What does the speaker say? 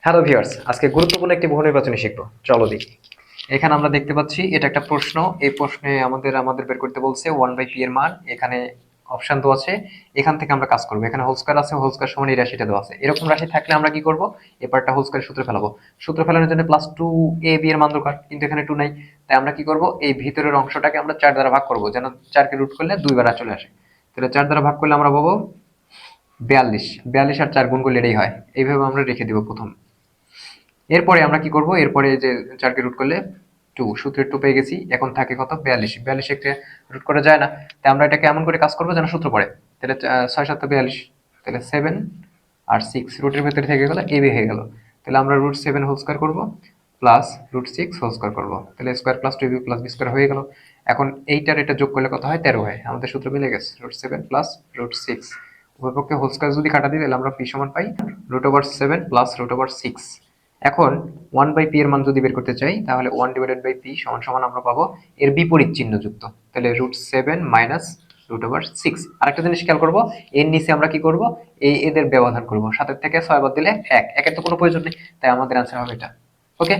Hello viewers, আজকে গুরুত্বপূর্ণ একটি বহু নির্বাচনী শিখবো। চলো দেখি। এখানে আমরা দেখতে পাচ্ছি এটা একটা প্রশ্ন। এই প্রশ্নে আমাদের বের করতে বলছে 1/p এর মান। এখানে অপশন দেওয়া আছে, এখান থেকে আমরা কাজ করবো। এখানে হোল স্কয়ার আছে, হোল স্কয়ার সমান এই রাশিটা দেওয়া আছে। এরকম রাশি থাকলে আমরা কি করব, এই পার্টটা হোল স্কয়ার সূত্রে ফেলাবো। সূত্র ফেলানোর জন্য +2ab এর মান দরকার, কিন্তু এখানে 2 নাই। তাই আমরা কি করব, এই ভিতরের অংশটাকে আমরা 4 দ্বারা ভাগ করব, যেন 4 কে রুট করলে 2 বার চলে আসে। তাহলে 4 দ্বারা ভাগ করলে আমরা পাবো 42। 42 আর 4 গুণ করলে এটাই হয়। এইভাবে আমরা রেখে দিব প্রথম। এরপরে আমরা কি করব, এরপরে যে 4 কে রুট করলে 2, সূত্রের 2 পেয়ে গেছি। এখন থাকে কত, 42। 42 কে রুট করা যায় না, তাই আমরা এটাকে এমন করে কাজ করব যেন সূত্র পড়ে। তাহলে 6 7 42, তাহলে 7 আর 6 রুটের ভেতরে থেকে গেল, a b হয়ে গেল। তাহলে আমরা √7 হোল স্কয়ার করব প্লাস √6 হোল স্কয়ার করব। তাহলে square plus 2b plus b square হয়ে গেল। এখন এইটার এটা যোগ করলে কত হয়, 13 হয়। আমাদের সূত্র মিলে গেছে, √7 প্লাস √6 উভয় পক্ষে হোল স্কয়ার যদি কাটা দিই, তাহলে আমরা p সমান পাই √7 প্লাস √6। এখন 1/p এর মান যদি বের করতে চাই, তাহলে 1/p সমান সমান আমরা পাবো এর বিপরীত চিহ্ন যুক্ত। তাহলে √7 মাইনাস √6। আরেকটা জিনিস খেয়াল করবো, এর নিচে আমরা কি করব, এই এদের ব্যবধান করব। 7 থেকে 6 বাদ দিলে 1, একের তো কোনো প্রয়োজন নেই, তাই আমাদের আনসার হবে এটা। ওকে।